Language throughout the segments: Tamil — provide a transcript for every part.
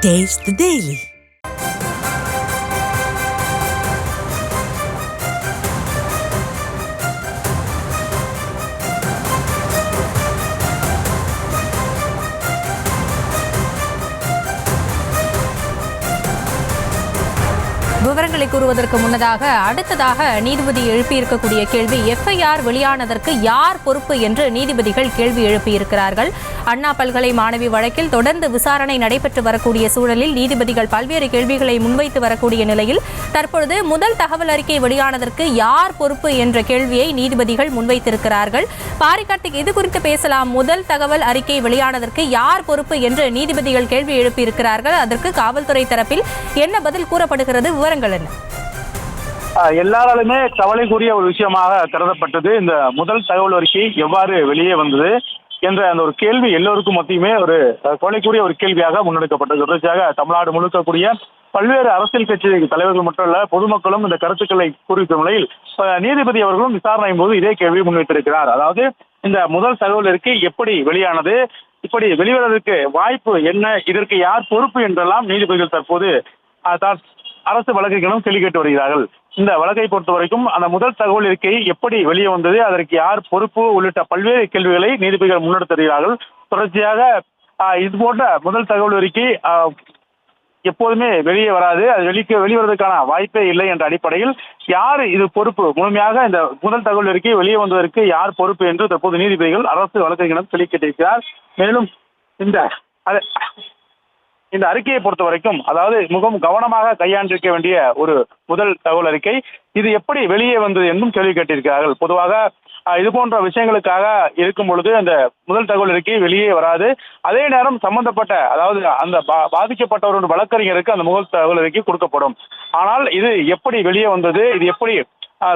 Taste the Daily. விவரங்களை கூறுவதற்கு முன்னதாக அடுத்ததாக நீதிபதி எழுப்பியிருக்கக்கூடிய கேள்வி எஃப்ஐஆர் வெளியானதற்கு யார் பொறுப்பு என்று நீதிபதிகள் கேள்வி எழுப்பியிருக்கிறார்கள். அண்ணா பல்கலை மாணவி வழக்கில் தொடர்ந்து விசாரணை நடைபெற்று வரக்கூடிய சூழலில் நீதிபதிகள் பல்வேறு கேள்விகளை முன்வைத்து வரக்கூடிய நிலையில் தற்பொழுது முதல் தகவல் அறிக்கை வெளியானதற்கு யார் பொறுப்பு என்ற கேள்வியை நீதிபதிகள் முன்வைத்திருக்கிறார்கள். பாரிகார்த்திக், இது குறித்து பேசலாம். முதல் தகவல் அறிக்கை வெளியானதற்கு யார் பொறுப்பு என்று நீதிபதிகள் கேள்வி எழுப்பியிருக்கிறார்கள். அதற்கு காவல்துறை தரப்பில் என்ன பதில் கூறப்படுகிறது? விவரங்கள் என்ன? எல்லாராலுமே கவலைக்குரிய ஒரு விஷயமாக கருதப்பட்டது இந்த முதல் தகவல் அறிக்கை எவ்வாறு வெளியே வந்தது என்ற அந்த ஒரு கேள்வி எல்லோருக்கும் மத்தியுமே ஒரு கவலைக்குரிய ஒரு கேள்வியாக முன்னெடுக்கப்பட்டது. தொடர்ச்சியாக தமிழ்நாடு முழுக்கக்கூடிய பல்வேறு அரசியல் கட்சி தலைவர்கள் மட்டுமல்ல பொதுமக்களும் இந்த கருத்துக்களை கூறிய நிலையில் நீதிபதி அவர்களும் விசாரணையின் போது இதே கேள்வியை முன்வைத்திருக்கிறார். அதாவது இந்த முதல் தகவல் அறிக்கை எப்படி வெளியானது, இப்படி வெளிவருவதற்கு வாய்ப்பு என்ன, இதற்கு யார் பொறுப்பு என்றெல்லாம் நீதிபதிகள் தற்போது அரசு வழக்குகளும் கேள்வி கேட்டு வருகிறார்கள். இந்த வழக்கை பொறுத்த வரைக்கும் அந்த முதல் தகவல் அறிக்கை எப்படி வெளியே வந்தது, அதற்கு யார் பொறுப்பு உள்ளிட்ட பல்வேறு கேள்விகளை நீதிபதிகள் முன்னெடுத்துகிறார்கள். தொடர்ச்சியாக இது போன்ற முதல் தகவல் அறிக்கை எப்போதுமே வெளியே வராது, அது வெளிவருவதற்கான வாய்ப்பே இல்லை என்ற அடிப்படையில் யார் இது பொறுப்பு, முழுமையாக இந்த முதல் தகவல் அறிக்கை வெளியே வந்ததற்கு யார் பொறுப்பு என்று தற்போது நீதிபதிகள் அரசு வழக்கறிஞரிடம் கேள்வி கேட்டிருக்கிறார். மேலும் இந்த அறிக்கையை பொறுத்த வரைக்கும் அதாவது மிகவும் கவனமாக கையாண்டிருக்க வேண்டிய ஒரு முதல் தகவல் அறிக்கை இது எப்படி வெளியே வந்தது என்றும் கேள்வி கேட்டிருக்கிறார்கள். பொதுவாக இது போன்ற விஷயங்களுக்காக இருக்கும் பொழுது அந்த முதல் தகவல் அறிக்கை வெளியே வராது. அதே நேரம் சம்பந்தப்பட்ட அதாவது அந்த பாதிக்கப்பட்டவரோட வழக்கறிஞருக்கு அந்த முதல் தகவல் அறிக்கை கொடுக்கப்படும். ஆனால் இது எப்படி வெளியே வந்தது, இது எப்படி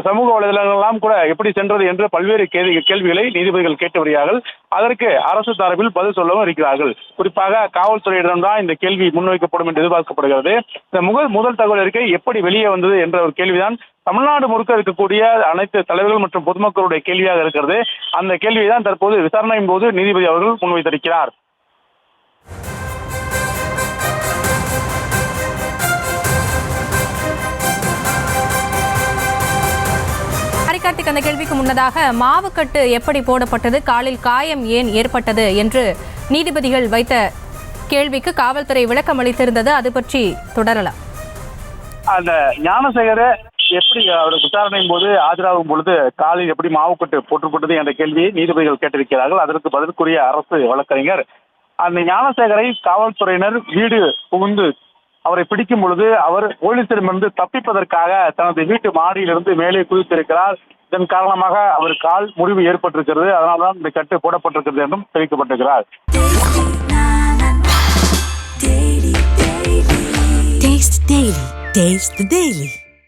சமூக வலைதளங்கள்லாம் கூட எப்படி சென்றது என்று பல்வேறு கேள்விகளை நீதிபதிகள் கேட்டு வருகிறார்கள். அதற்கு அரசு தரப்பில் பதில் சொல்லவும் இருக்கிறார்கள். குறிப்பாக காவல்துறையிடம்தான் இந்த கேள்வி முன்வைக்கப்படும் என்று எதிர்பார்க்கப்படுகிறது. இந்த முதல் தகவல் அறிக்கை எப்படி வெளியே வந்தது என்ற ஒரு கேள்விதான் தமிழ்நாடு முழுக்க இருக்கக்கூடிய அனைத்து தலைவர்கள் மற்றும் பொதுமக்களுடைய கேள்வியாக இருக்கிறது. அந்த கேள்வியை தான் தற்போது விசாரணையின் போது நீதிபதி அவர்கள் முன்வைத்திருக்கிறார். பாரிகார்த்திக், அந்த கேள்விக்கு முன்னதாக மாவுக்கட்டு எப்படி போடப்பட்டது, காலில் காயம் ஏன் ஏற்பட்டது என்று நீதிபதிகள் வைத்த கேள்விக்கு காவல்துறை விளக்கம் அளித்திருந்தது. அது பற்றி தொடரலாம். அந்த ஞானசேகர எப்படி அவர் விசாரணையின் போது ஆஜராகும் பொழுது காலில் எப்படி மாவுக்கட்டு போட்டுப்பட்டது என்ற கேள்வியை நீதிபதிகள் கேட்டிருக்கிறார்கள். அதற்கு பதில் கூறிய அரசு வழக்கறிஞர் அந்த ஞானசேகரை காவல்துறையினர் வீடு புகுந்து அவரை பிடிக்கும் பொழுது அவர் போலீசிடமிருந்து தப்பிப்பதற்காக தனது வீட்டு மாடியிலிருந்து மேலே குதித்திருக்கிறார். இதன் காரணமாக அவர் கால் முறிவு ஏற்பட்டிருக்கிறது. அதனால்தான் இந்த கட்டு போடப்பட்டிருக்கிறது என்றும் தெரிவிக்கப்பட்டிருக்கிறார். Taste the Daily.